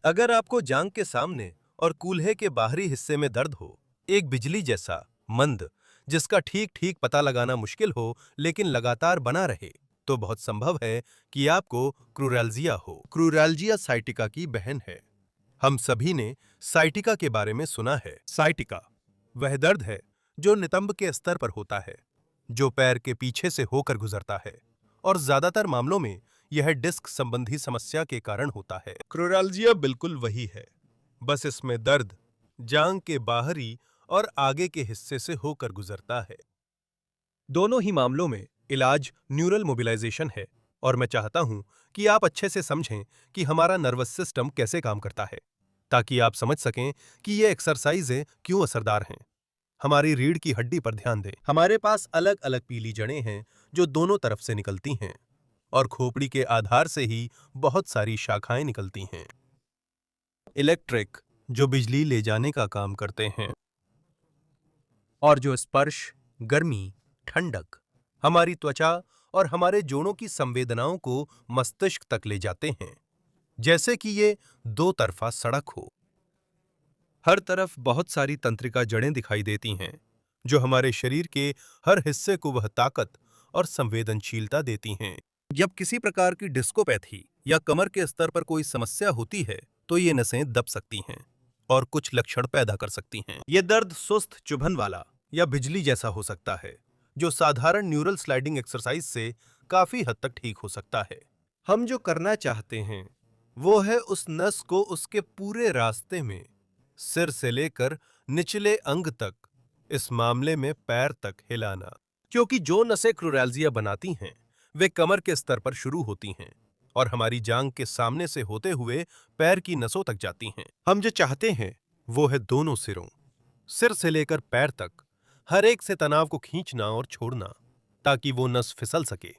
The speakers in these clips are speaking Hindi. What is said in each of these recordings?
अगर आपको जांघ के सामने और कूल्हे के बाहरी हिस्से में दर्द हो, एक बिजली जैसा मंद, जिसका ठीक ठीक पता लगाना मुश्किल हो लेकिन लगातार बना रहे, तो बहुत संभव है कि आपको क्रूरैल्जिया हो। क्रूरैल्जिया साइटिका की बहन है। हम सभी ने साइटिका के बारे में सुना है। साइटिका वह दर्द है जो नितंब के स्तर पर होता है, जो पैर के पीछे से होकर गुजरता है, और ज्यादातर मामलों में यह डिस्क संबंधी समस्या के कारण होता है। क्रूरैल्जिया बिल्कुल वही है, बस इसमें दर्द जांघ के बाहरी और आगे के हिस्से से होकर गुजरता है। दोनों ही मामलों में इलाज न्यूरल मोबिलाइजेशन है, और मैं चाहता हूं कि आप अच्छे से समझें कि हमारा नर्वस सिस्टम कैसे काम करता है, ताकि आप समझ सकें कि ये एक्सरसाइजें क्यों असरदार हैं। हमारी रीढ़ की हड्डी पर ध्यान दें। हमारे पास अलग अलग पीली जड़ें हैं जो दोनों तरफ से निकलती हैं, और खोपड़ी के आधार से ही बहुत सारी शाखाएं निकलती हैं। इलेक्ट्रिक, जो बिजली ले जाने का काम करते हैं, और जो स्पर्श, गर्मी, ठंडक, हमारी त्वचा और हमारे जोड़ों की संवेदनाओं को मस्तिष्क तक ले जाते हैं, जैसे कि ये दो तरफा सड़क हो। हर तरफ बहुत सारी तंत्रिका जड़ें दिखाई देती हैं, जो हमारे शरीर के हर हिस्से को वह ताकत और संवेदनशीलता देती हैं। जब किसी प्रकार की डिस्कोपैथी या कमर के स्तर पर कोई समस्या होती है, तो ये नसें दब सकती हैं और कुछ लक्षण पैदा कर सकती हैं। ये दर्द सुस्त, चुभन वाला या बिजली जैसा हो सकता है, जो साधारण न्यूरल स्लाइडिंग एक्सरसाइज से काफी हद तक ठीक हो सकता है। हम जो करना चाहते हैं वो है उस नस को उसके पूरे रास्ते में, सिर से लेकर निचले अंग तक, इस मामले में पैर तक हिलाना, क्योंकि जो नसें क्रूरैल्जिया बनाती हैं वे कमर के स्तर पर शुरू होती हैं और हमारी जांघ के सामने से होते हुए पैर की नसों तक जाती हैं। हम जो चाहते हैं वो है दोनों सिरों, सिर से लेकर पैर तक, हर एक से तनाव को खींचना और छोड़ना, ताकि वो नस फिसल सके,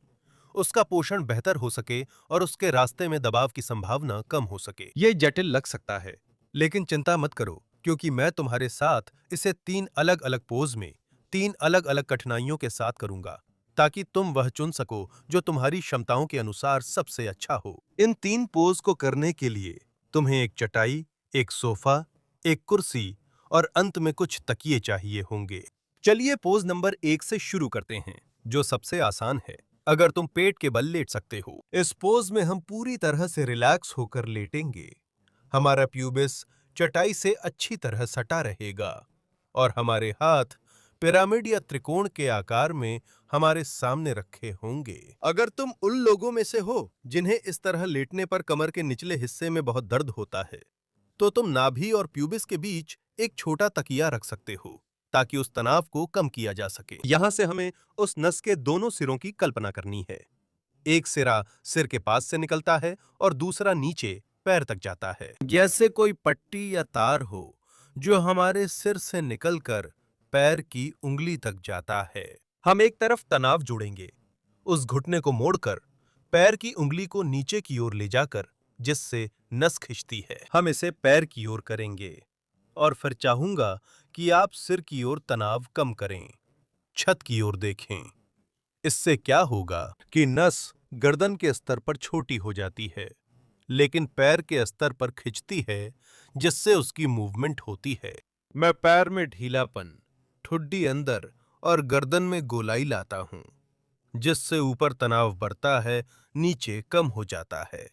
उसका पोषण बेहतर हो सके और उसके रास्ते में दबाव की संभावना कम हो सके। ये जटिल लग सकता है, लेकिन चिंता मत करो, क्योंकि मैं तुम्हारे साथ इसे 3 अलग अलग पोज में 3 अलग अलग कठिनाइयों के साथ करूंगा, ताकि तुम वह चुन सको जो तुम्हारी क्षमताओं के अनुसार सबसे अच्छा हो। इन 3 पोज को करने के लिए तुम्हें एक चटाई, एक सोफा, एक कुर्सी और अंत में कुछ तकिए चाहिए होंगे। चलिए पोज नंबर 1 से शुरू करते हैं, जो सबसे आसान है, अगर तुम पेट के बल लेट सकते हो। इस पोज में हम पूरी तरह से रिलैक्स होकर लेटेंगे। हमारा प्यूबिस चटाई से अच्छी तरह सटा रहेगा और हमारे हाथ पिरामिड या त्रिकोण के आकार में हमारे सामने रखे होंगे। अगर तुम उन लोगों में से हो जिन्हें इस तरह लेटने पर कमर के निचले हिस्से में बहुत दर्द होता है, तो तुम नाभि और प्यूबिस के बीच एक छोटा तकिया रख सकते हो, ताकि उस तनाव को कम किया जा सके। यहां से हमें उस नस के दोनों सिरों की कल्पना करनी है। एक सिरा सिर के पास से निकलता है और दूसरा नीचे पैर तक जाता है, जैसे कोई पट्टी या तार हो जो हमारे सिर से निकलकर पैर की उंगली तक जाता है। हम एक तरफ तनाव जोड़ेंगे, उस घुटने को मोड़कर पैर की उंगली को नीचे की ओर ले जाकर, जिससे नस खिंचती है। हम इसे पैर की ओर करेंगे और फिर चाहूंगा कि आप सिर की ओर तनाव कम करें, छत की ओर देखें। इससे क्या होगा कि नस गर्दन के स्तर पर छोटी हो जाती है, लेकिन पैर के स्तर पर खिंचती है, जिससे उसकी मूवमेंट होती है। मैं पैर में ढीलापन, ठुड्डी अंदर और गर्दन में गोलाई लाता हूं, जिससे ऊपर तनाव बढ़ता है, नीचे कम हो जाता है।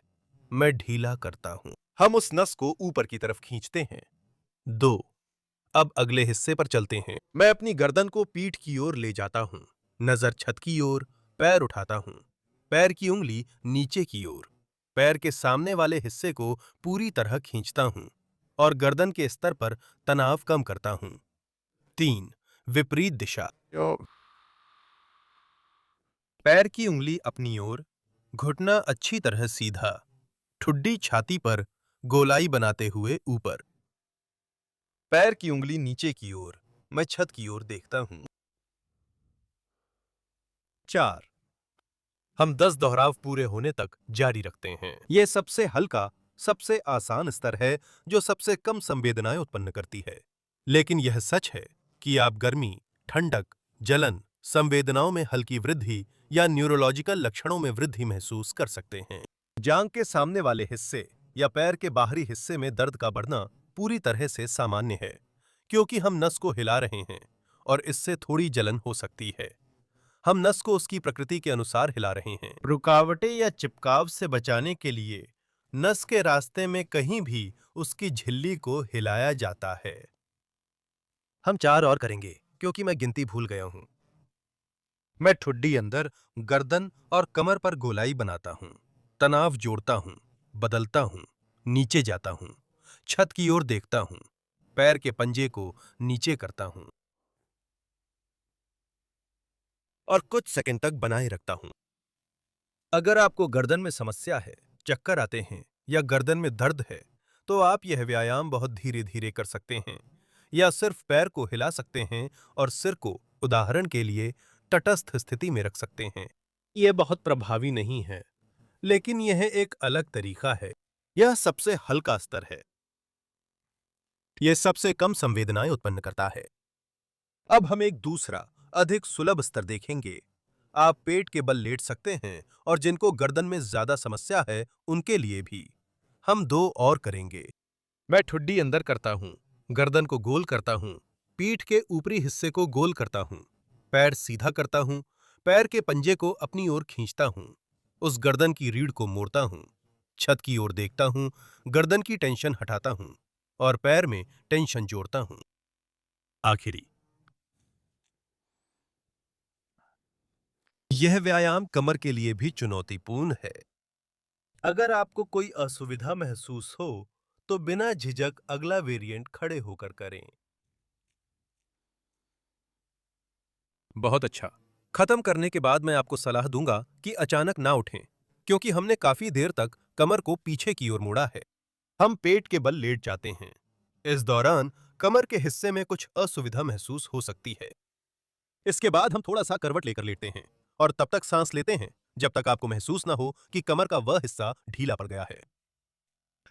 मैं ढीला करता हूं। हम उस नस को ऊपर की तरफ खींचते हैं। 2। अब अगले हिस्से पर चलते हैं। मैं अपनी गर्दन को पीठ की ओर ले जाता हूं, नजर छत की ओर, पैर उठाता हूं, पैर की उंगली नीचे की ओर, पैर के सामने वाले हिस्से को पूरी तरह खींचता हूं और गर्दन के स्तर पर तनाव कम करता हूं। 3। विपरीत दिशा। पैर की उंगली अपनी ओर, घुटना अच्छी तरह सीधा, ठुड्डी छाती पर गोलाई बनाते हुए ऊपर, पैर की उंगली नीचे की ओर, मैं छत की ओर देखता हूं। 4। हम 10 दोहराव पूरे होने तक जारी रखते हैं। यह सबसे हल्का, सबसे आसान स्तर है जो सबसे कम संवेदनाएं उत्पन्न करती है, लेकिन यह सच है कि आप गर्मी, ठंडक, जलन, संवेदनाओं में हल्की वृद्धि या न्यूरोलॉजिकल लक्षणों में वृद्धि महसूस कर सकते हैं। जांघ के सामने वाले हिस्से या पैर के बाहरी हिस्से में दर्द का बढ़ना पूरी तरह से सामान्य है, क्योंकि हम नस को हिला रहे हैं और इससे थोड़ी जलन हो सकती है। हम नस को उसकी प्रकृति के अनुसार हिला रहे हैं। रुकावटें या चिपकाव से बचाने के लिए नस के रास्ते में कहीं भी उसकी झिल्ली को हिलाया जाता है। हम 4 और करेंगे क्योंकि मैं गिनती भूल गया हूं। मैं ठुड्डी अंदर, गर्दन और कमर पर गोलाई बनाता हूं, तनाव जोड़ता हूं, बदलता हूं, नीचे जाता हूं, छत की ओर देखता हूं, पैर के पंजे को नीचे करता हूं और कुछ सेकंड तक बनाए रखता हूं। अगर आपको गर्दन में समस्या है, चक्कर आते हैं या गर्दन में दर्द है, तो आप यह व्यायाम बहुत धीरे-धीरे कर सकते हैं या सिर्फ पैर को हिला सकते हैं और सिर को, उदाहरण के लिए, तटस्थ स्थिति में रख सकते हैं। यह बहुत प्रभावी नहीं है, लेकिन यह एक अलग तरीका है। यह सबसे हल्का स्तर है। यह सबसे कम संवेदनाएं उत्पन्न करता है। अब हम एक दूसरा, अधिक सुलभ स्तर देखेंगे। आप पेट के बल लेट सकते हैं और जिनको गर्दन में ज्यादा समस्या है, उनके लिए भी। हम 2 और करेंगे। मैं ठुड्डी अंदर करता हूं, गर्दन को गोल करता हूं, पीठ के ऊपरी हिस्से को गोल करता हूं, पैर सीधा करता हूं, पैर के पंजे को अपनी ओर खींचता हूं, उस गर्दन की रीढ़ को मोड़ता हूं, छत की ओर देखता हूं, गर्दन की टेंशन हटाता हूं और पैर में टेंशन जोड़ता हूं। आखिरी, यह व्यायाम कमर के लिए भी चुनौतीपूर्ण है। अगर आपको कोई असुविधा महसूस हो, तो बिना झिझक अगला वेरिएंट खड़े होकर करें। बहुत अच्छा। खत्म करने के बाद मैं आपको सलाह दूंगा कि अचानक ना उठें, क्योंकि हमने काफी देर तक कमर को पीछे की ओर मोड़ा है। हम पेट के बल लेट जाते हैं। इस दौरान कमर के हिस्से में कुछ असुविधा महसूस हो सकती है। इसके बाद हम थोड़ा सा करवट लेकर लेटते हैं और तब तक सांस लेते हैं जब तक आपको महसूस ना हो कि कमर का वह हिस्सा ढीला पड़ गया है।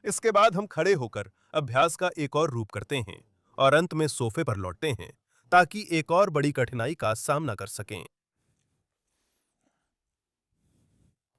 इसके बाद हम खड़े होकर अभ्यास का एक और रूप करते हैं और अंत में सोफे पर लौटते हैं ताकि एक और बड़ी कठिनाई का सामना कर सकें।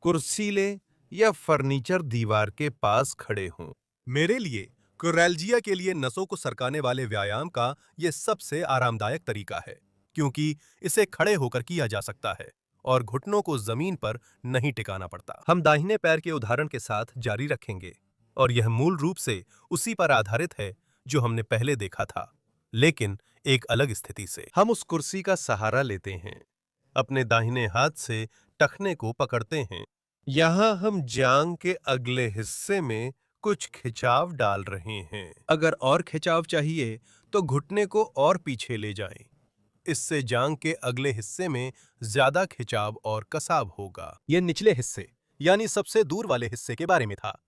कुर्सी लें या फर्नीचर दीवार के पास खड़े हों। मेरे लिए कोरैल्जिया के लिए नसों को सरकाने वाले व्यायाम का यह सबसे आरामदायक तरीका है, क्योंकि इसे खड़े होकर किया जा सकता है और घुटनों को जमीन पर नहीं टिकाना पड़ता। हम दाहिने पैर के उदाहरण के साथ जारी रखेंगे और यह मूल रूप से उसी पर आधारित है जो हमने पहले देखा था, लेकिन एक अलग स्थिति से। हम उस कुर्सी का सहारा लेते हैं, अपने दाहिने हाथ से टखने को पकड़ते हैं। यहां हम जांग के अगले हिस्से में कुछ खिंचाव डाल रहे हैं। अगर और खिंचाव चाहिए तो घुटने को और पीछे ले जाएं। इससे जांग के अगले हिस्से में ज्यादा खिंचाव और कसाव होगा। यह निचले हिस्से, यानी सबसे दूर वाले हिस्से के बारे में था।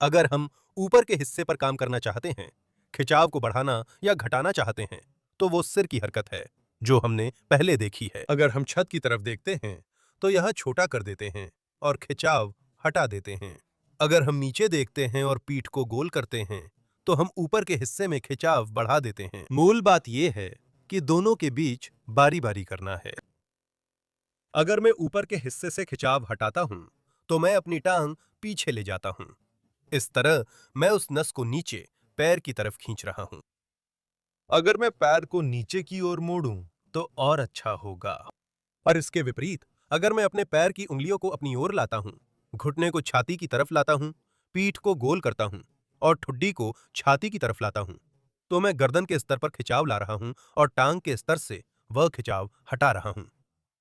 अगर हम ऊपर के हिस्से पर काम करना चाहते हैं, खिंचाव को बढ़ाना या घटाना चाहते हैं, तो वो सिर की हरकत है जो हमने पहले देखी है। अगर हम छत की तरफ देखते हैं तो यह छोटा कर देते हैं और खिंचाव हटा देते हैं। अगर हम नीचे देखते हैं और पीठ को गोल करते हैं तो हम ऊपर के हिस्से में खिंचाव बढ़ा देते हैं। मूल बात यह है कि दोनों के बीच बारी-बारी करना है। अगर मैं ऊपर के हिस्से से खिंचाव हटाता हूं तो मैं अपनी टांग पीछे ले जाता हूं। इस तरह मैं उस नस को नीचे पैर की तरफ खींच रहा हूं। अगर मैं पैर को नीचे की ओर मोड़ूं तो और अच्छा होगा। और इसके विपरीत, अगर मैं अपने पैर की उंगलियों को अपनी ओर लाता हूं, घुटने को छाती की तरफ लाता हूं, पीठ को गोल करता हूं और ठुड्डी को छाती की तरफ लाता हूं, तो मैं गर्दन के स्तर पर खिंचाव ला रहा हूं और टांग के स्तर से वह खिंचाव हटा रहा हूं।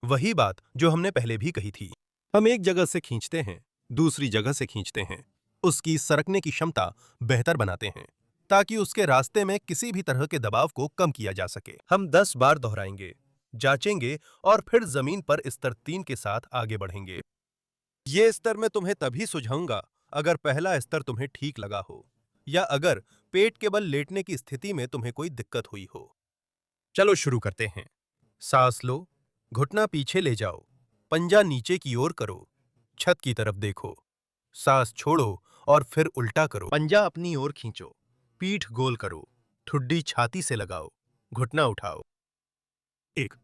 वही बात जो हमने पहले भी कही थी। हम एक जगह से खींचते हैं, दूसरी जगह से खींचते हैं, उसकी सरकने की क्षमता बेहतर बनाते हैं ताकि उसके रास्ते में किसी भी तरह के दबाव को कम किया जा सके। हम 10 बार दोहराएंगे, जांचेंगे और फिर जमीन पर स्तर 3 के साथ आगे बढ़ेंगे। ये स्तर मैं तुम्हें तभी सुझाऊंगा अगर पहला स्तर तुम्हें ठीक लगा हो या अगर पेट के बल लेटने की स्थिति में तुम्हें कोई दिक्कत हुई हो। चलो शुरू करते हैं। सांस लो, घुटना पीछे ले जाओ, पंजा नीचे की ओर करो, छत की तरफ देखो, सांस छोड़ो और फिर उल्टा करो। पंजा अपनी ओर खींचो, पीठ गोल करो, ठुड्डी छाती से लगाओ, घुटना उठाओ। 1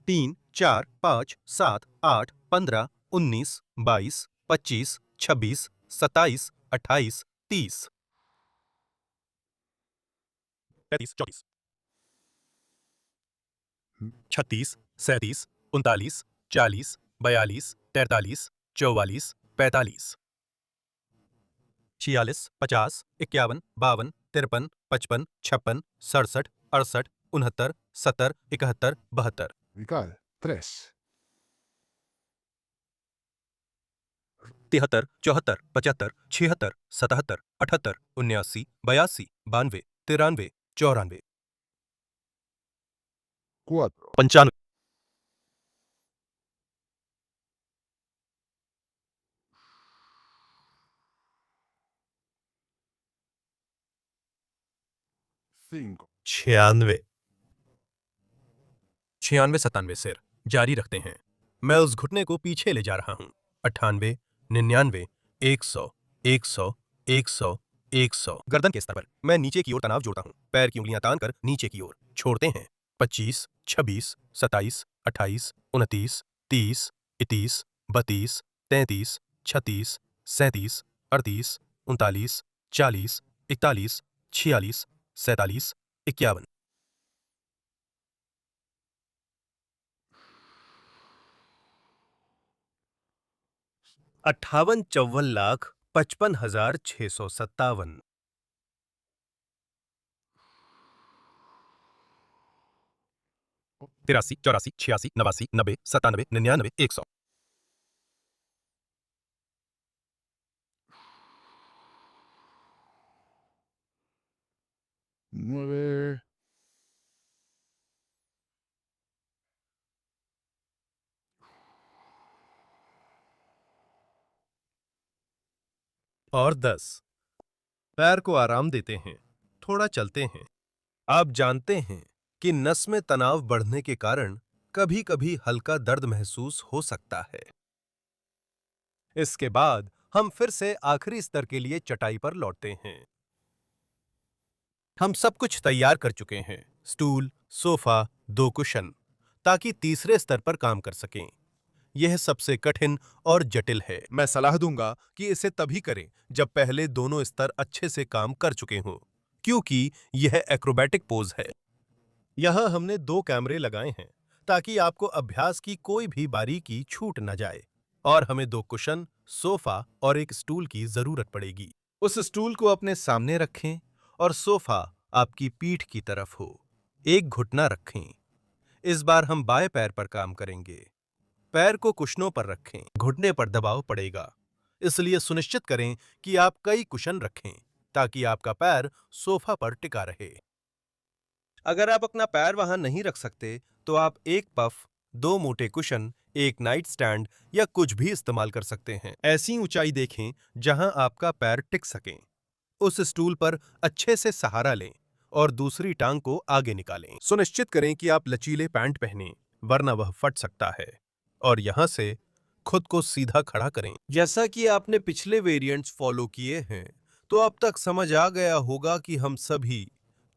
3 4 5 7 8 15 19 22 25, 26, 27, 28, 30, 35, 34, 36, 37, 39, 40, 42, 43, 44, 45, 46, 50, 51, 52, 53, 55, 56, 67, 68, 69, 70, 71, 72, Vical, 3. 73, 74, 75, 76, 77, 78, 79, 82, 92, 93, 94, 4. 95, 5. 96, 96, 97 सिर जारी रखते हैं। मैं उस घुटने को पीछे ले जा रहा हूं। 98, 99, 100, 100, 100, 100। गर्दन के स्तर पर मैं नीचे की ओर तनाव जोड़ता हूं। पैर की उंगलियां तान कर नीचे की ओर छोड़ते हैं। 25, 26, 27, 28, 29, 30, 31, 32, 33, 36, 37, 38, 39, 40, 41, 46, 47, 51, 58,54,55,657, 83, 84, 86, 89, 90, 97, 99, 100, 9. और 10। पैर को आराम देते हैं, थोड़ा चलते हैं। आप जानते हैं कि नस में तनाव बढ़ने के कारण कभी-कभी हल्का दर्द महसूस हो सकता है। इसके बाद हम फिर से आखिरी स्तर के लिए चटाई पर लौटते हैं। हम सब कुछ तैयार कर चुके हैं, स्टूल, सोफा, 2 कुशन, ताकि तीसरे स्तर पर काम कर सकें। यह सबसे कठिन और जटिल है। मैं सलाह दूंगा कि इसे तभी करें जब पहले दोनों स्तर अच्छे से काम कर चुके हों, क्योंकि यह एक्रोबैटिक पोज है। यहां हमने 2 कैमरे लगाए हैं ताकि आपको अभ्यास की कोई भी बारीकी छूट न जाए। और हमें 2 कुशन, सोफा और एक स्टूल की जरूरत पड़ेगी। उस स्टूल को अपने सामने रखें और सोफा आपकी पीठ की तरफ हो। एक घुटना रखें। इस बार हम बाएं पैर पर काम करेंगे। पैर को कुशनों पर रखें। घुटने पर दबाव पड़ेगा, इसलिए सुनिश्चित करें कि आप कई कुशन रखें ताकि आपका पैर सोफा पर टिका रहे। अगर आप अपना पैर वहां नहीं रख सकते, तो आप एक पफ, 2 मोटे कुशन, एक नाइट स्टैंड या कुछ भी इस्तेमाल कर सकते हैं। ऐसी ऊंचाई देखें जहां आपका पैर टिक सके। उस स्टूल पर अच्छे से सहारा लें और दूसरी टांग को आगे निकालें। सुनिश्चित करें कि आप लचीले पैंट पहनें, वरना वह फट सकता है। और यहां से खुद को सीधा खड़ा करें। जैसा कि आपने पिछले वेरिएंट्स फॉलो किए हैं, तो अब तक समझ आ गया होगा कि हम सभी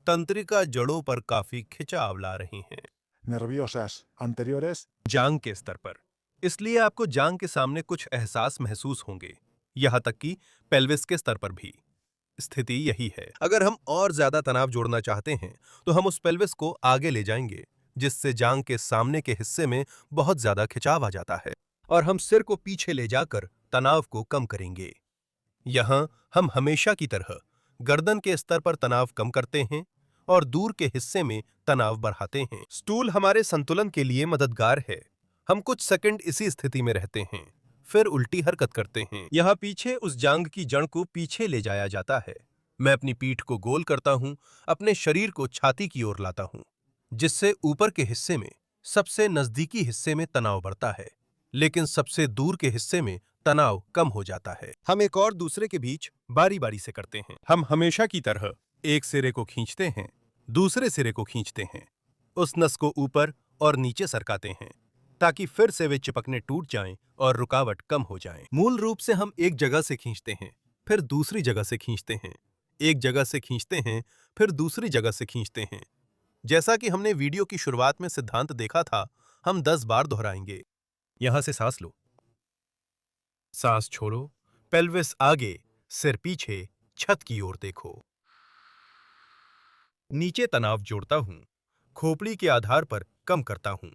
तंत्रिका जड़ों पर काफी खिंचाव ला रहे हैं। Nerviosas anteriores. जांग के स्तर पर, इसलिए आपको जांग के सामने कुछ एहसास महसूस होंगे, यहां तक कि पेल्विस के स्तर पर भी। स्थिति यही है। अगर हम और ज्यादा तनाव जोड़ना चाहते हैं, तो हम उस पेल्विस को आगे ले जाएंगे, जिससे जांग के सामने के हिस्से में बहुत ज्यादा खिंचाव आ जाता है, और हम सिर को पीछे ले जाकर तनाव को कम करेंगे। यहां हम हमेशा की तरह गर्दन के स्तर पर तनाव कम करते हैं और दूर के हिस्से में तनाव बढ़ाते हैं। स्टूल हमारे संतुलन के लिए मददगार है। हम कुछ सेकंड इसी स्थिति में रहते हैं, फिर उल्टी हरकत करते हैं। यहाँ पीछे उस जांग की जड़ को पीछे ले जाया जाता है। मैं अपनी पीठ को गोल करता हूँ, अपने शरीर को छाती की ओर लाता हूँ, जिससे ऊपर के हिस्से में, सबसे नजदीकी हिस्से में तनाव बढ़ता है, लेकिन सबसे दूर के हिस्से में तनाव कम हो जाता है। हम एक और दूसरे के बीच बारी बारी से करते हैं। हम हमेशा की तरह एक सिरे को खींचते हैं, दूसरे सिरे को खींचते हैं, उस नस को ऊपर और नीचे सरकाते हैं, ताकि फिर से वे चिपकने टूट जाएं और रुकावट कम हो जाए। मूल रूप से हम एक जगह से खींचते हैं, फिर दूसरी जगह से खींचते हैं, एक जगह से खींचते हैं, फिर दूसरी जगह से खींचते हैं। जैसा कि हमने वीडियो की शुरुआत में सिद्धांत देखा था, हम 10 बार दोहराएंगे। यहां से सांस लो, सांस छोड़ो, पेल्विस आगे, सिर पीछे, छत की ओर देखो। नीचे तनाव जोड़ता हूं, खोपड़ी के आधार पर कम करता हूं।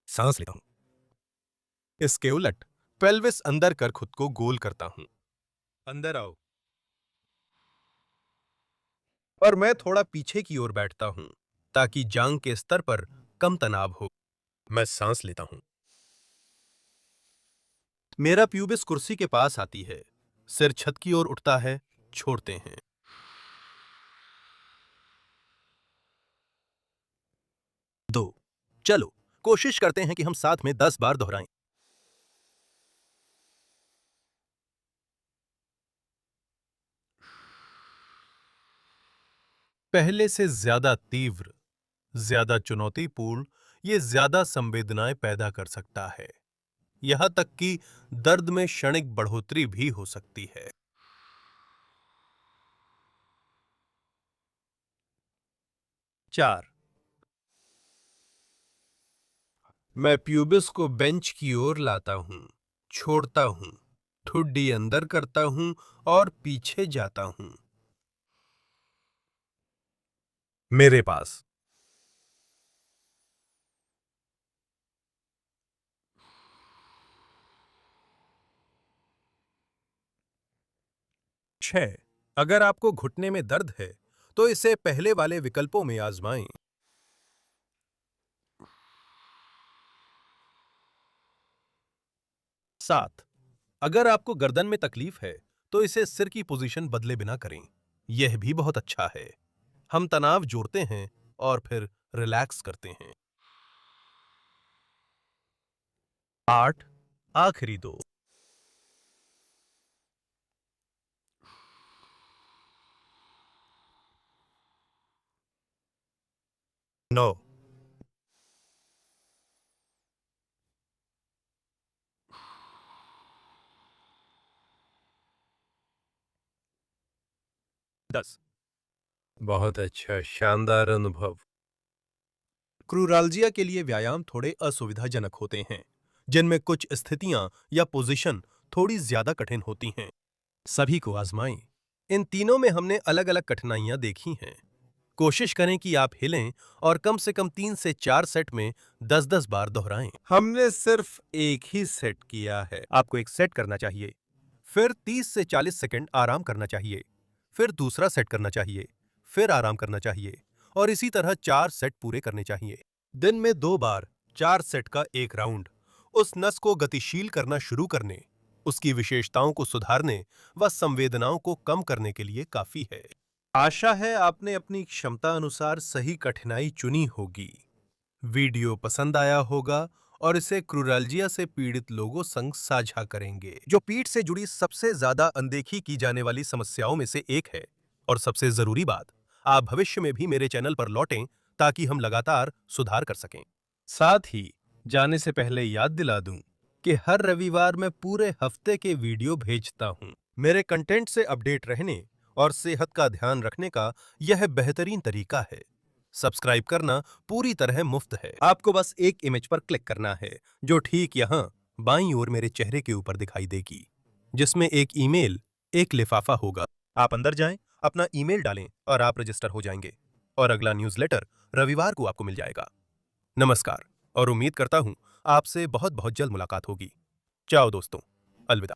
सांस लेता हूं। इसके उलट पेल्विस अंदर कर खुद को गोल करता हूं। अंदर आओ। और मैं थोड़ा पीछे की ओर बैठता हूं ताकि जांग के स्तर पर कम तनाव हो। मैं सांस लेता हूं। मेरा प्यूबिस कुर्सी के पास आती है, सिर छत की ओर उठता है, छोड़ते हैं। 2। चलो कोशिश करते हैं कि हम साथ में 10 बार दोहराएं। पहले से ज्यादा तीव्र, ज्यादा चुनौतीपूर्ण, ये ज्यादा संवेदनाएं पैदा कर सकता है। यहां तक कि दर्द में क्षणिक बढ़ोतरी भी हो सकती है। 4। मैं प्यूबिस को बेंच की ओर लाता हूं, छोड़ता हूं, ठुड्डी अंदर करता हूं और पीछे जाता हूं। मेरे पास 6। अगर आपको घुटने में दर्द है तो इसे पहले वाले विकल्पों में आजमाएं। 7। अगर आपको गर्दन में तकलीफ है तो इसे सिर की पोजीशन बदले बिना करें। यह भी बहुत अच्छा है। हम तनाव जोड़ते हैं और फिर रिलैक्स करते हैं। 8। आखिरी 2। 9। 10। बहुत अच्छा, शानदार अनुभव। क्रूराल्जिया के लिए व्यायाम थोड़े असुविधाजनक होते हैं, जिनमें कुछ स्थितियां या पोजीशन थोड़ी ज्यादा कठिन होती हैं। सभी को आजमाएं। इन तीनों में हमने अलग-अलग कठिनाइयां देखी हैं। कोशिश करें कि आप हिलें और कम से कम 3 से 4 सेट में 10-10 बार दोहराएं। हमने सिर्फ एक ही सेट किया है। आपको एक सेट करना चाहिए, फिर 30 से 40 सेकंड आराम करना चाहिए, फिर दूसरा सेट करना चाहिए, फिर आराम करना चाहिए और इसी तरह 4 सेट पूरे करने चाहिए। दिन में 2 बार 4 सेट का एक राउंड उस नस को गतिशील करना शुरू करने, उसकी विशेषताओं को सुधारने व संवेदनाओं को कम करने के लिए काफी है। आशा है आपने अपनी क्षमता अनुसार सही कठिनाई चुनी होगी। वीडियो पसंद आया होगा और इसे क्रूराल्जिया से पीड़ित लोगों संग साझा करेंगे, जो पीठ से जुड़ी सबसे ज्यादा अनदेखी की जाने वाली समस्याओं में से एक है। और सबसे जरूरी बात, आप भविष्य में भी मेरे चैनल पर लौटें ताकि हम लगातार सुधार कर सकें। साथ ही जाने से पहले याद दिला दूं कि हर रविवार मैं पूरे हफ्ते के वीडियो भेजता हूं। मेरे कंटेंट से अपडेट रहने और सेहत का ध्यान रखने का यह बेहतरीन तरीका है। सब्सक्राइब करना पूरी तरह मुफ्त है। आपको बस एक इमेज पर क्लिक करना है, जो ठीक यहां बाईं ओर मेरे चेहरे के ऊपर दिखाई देगी, जिसमें एक ईमेल, एक लिफाफा होगा। आप अंदर जाएं, अपना ईमेल डालें और आप रजिस्टर हो जाएंगे और अगला न्यूज़लेटर रविवार को आपको मिल जाएगा। नमस्कार और उम्मीद करता हूं आपसे बहुत बहुत जल्द मुलाकात होगी। चाओ दोस्तों, अलविदा।